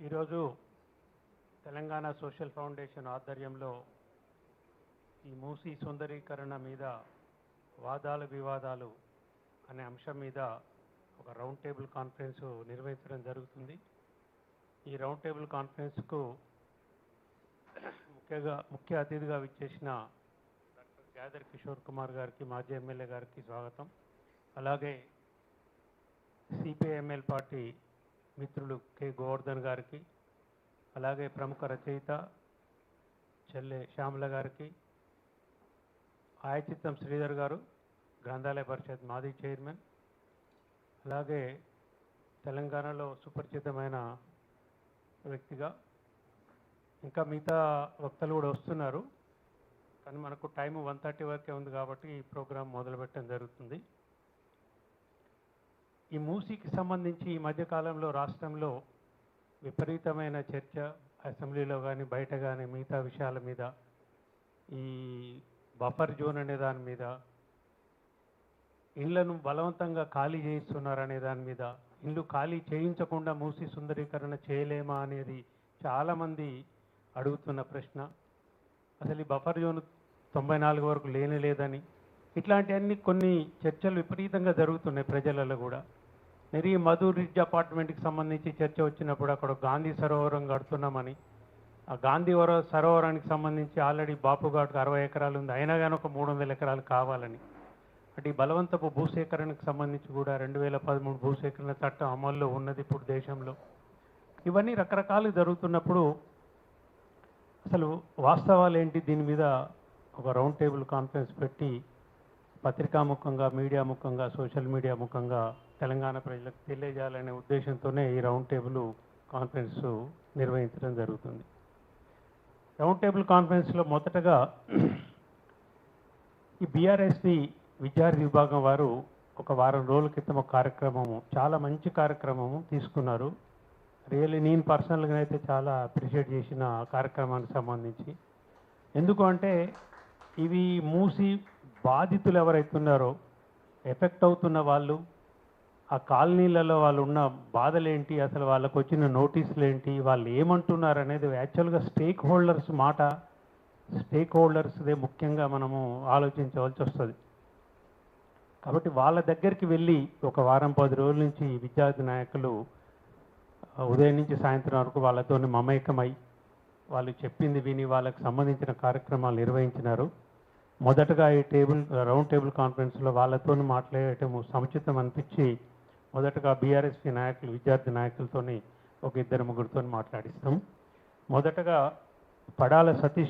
ఈరోజు Telangana social foundation ఆధ్వర్యంలో ఈ మూసీ సుందరీకరణ మీద వాదాలు వివాదాలు అనే అంశం మీద ఒక రౌండ్ టేబుల్ కాన్ఫరెన్స్ నిర్వహించడం జరుగుతుంది. ఈ రౌండ్ టేబుల్ కాన్ఫరెన్స్కు ముఖ్య అతిథిగా విచ్చేసిన డాక్టర్ గ్యాదర్ కిషోర్ కుమార్ గారికి, మాజీ ఎమ్మెల్యే గారికి స్వాగతం. అలాగే సిపిఐఎంఎల్ పార్టీ మిత్రులు కె గోవర్ధన్ గారికి, అలాగే ప్రముఖ రచయిత చెల్లె శ్యామల గారికి, ఆయచిత్తం శ్రీధర్ గారు గ్రంథాలయ పరిషత్ మాజీ చైర్మన్, అలాగే తెలంగాణలో సుపరిచితమైన వ్యక్తిగా ఇంకా మిగతా వక్తలు కూడా వస్తున్నారు. కానీ మనకు టైం 1:30 వరకే ఉంది కాబట్టి ఈ ప్రోగ్రాం మొదలుపెట్టడం జరుగుతుంది. ఈ మూసీకి సంబంధించి ఈ మధ్యకాలంలో రాష్ట్రంలో విపరీతమైన చర్చ, అసెంబ్లీలో కానీ బయట కానీ మిగతా విషయాల మీద, ఈ బఫర్ జోన్ అనే దాని మీద, ఇళ్లను బలవంతంగా ఖాళీ చేయిస్తున్నారనే దాని మీద, ఇల్లు ఖాళీ చేయించకుండా మూసీ సుందరీకరణ చేయలేమా అనేది చాలామంది అడుగుతున్న ప్రశ్న. అసలు ఈ బఫర్ జోన్ 94 వరకు లేదని, ఇట్లాంటివన్నీ కొన్ని చర్చలు విపరీతంగా జరుగుతున్నాయి ప్రజలలో కూడా. మరి మధు రిడ్జ్ అపార్ట్మెంట్కి సంబంధించి చర్చ వచ్చినప్పుడు అక్కడ గాంధీ సరోవరం కడుతున్నామని, ఆ గాంధీ సరోవరానికి సంబంధించి ఆల్రెడీ బాపుఘాట్కి 60 ఎకరాలు ఉంది, అయినా కానీ ఒక 300 ఎకరాలు కావాలని, అంటే ఈ బలవంతపు భూసేకరణకు సంబంధించి కూడా 2013 భూసేకరణ చట్టం అమల్లో ఉన్నది ఇప్పుడు దేశంలో. ఇవన్నీ రకరకాలు జరుగుతున్నప్పుడు అసలు వాస్తవాలు ఏంటి, దీని మీద ఒక రౌండ్ టేబుల్ కాన్ఫరెన్స్ పెట్టి పత్రికాముఖంగా, మీడియా ముఖంగా, సోషల్ మీడియా ముఖంగా తెలంగాణ ప్రజలకు తెలియజేయాలనే ఉద్దేశంతోనే ఈ రౌండ్ టేబుల్ కాన్ఫరెన్స్ నిర్వహించడం జరుగుతుంది. రౌండ్ టేబుల్ కాన్ఫరెన్స్లో మొదటగా ఈ బీఆర్ఎస్పీ విద్యార్థి విభాగం వారు ఒక వారం రోజుల క్రితం ఒక కార్యక్రమము, చాలా మంచి కార్యక్రమము తీసుకున్నారు. రియల్లీ నేను పర్సనల్గా అయితే చాలా అప్రిషియేట్ చేసిన ఆ కార్యక్రమానికి సంబంధించి. ఎందుకు అంటే ఇవి మూసి బాధితులు ఎవరైతున్నారో, ఎఫెక్ట్ అవుతున్న వాళ్ళు, ఆ కాలనీలలో వాళ్ళు ఉన్న బాధలేంటి, అసలు వాళ్ళకు వచ్చిన నోటీసులు ఏంటి, వాళ్ళు ఏమంటున్నారు అనేది యాక్చువల్గా స్టేక్ హోల్డర్స్దే ముఖ్యంగా మనము ఆలోచించవలసి వస్తుంది. కాబట్టి వాళ్ళ దగ్గరికి వెళ్ళి ఒక వారం 10 రోజుల నుంచి విద్యార్థి నాయకులు ఉదయం నుంచి సాయంత్రం వరకు వాళ్ళతో మమేకమై వాళ్ళు చెప్పింది విని వాళ్ళకి సంబంధించిన కార్యక్రమాలు నిర్వహించినారు. మొదటగా ఈ రౌండ్ టేబుల్ కాన్ఫరెన్స్లో వాళ్ళతో మాట్లాడటం సముచితం అనిపించి మొదటగా బీఆర్ఎస్పీ నాయకులు, విద్యార్థి నాయకులతో ఒక 2-3 మాట్లాడిస్తాం. మొదటగా పడాల సతీష్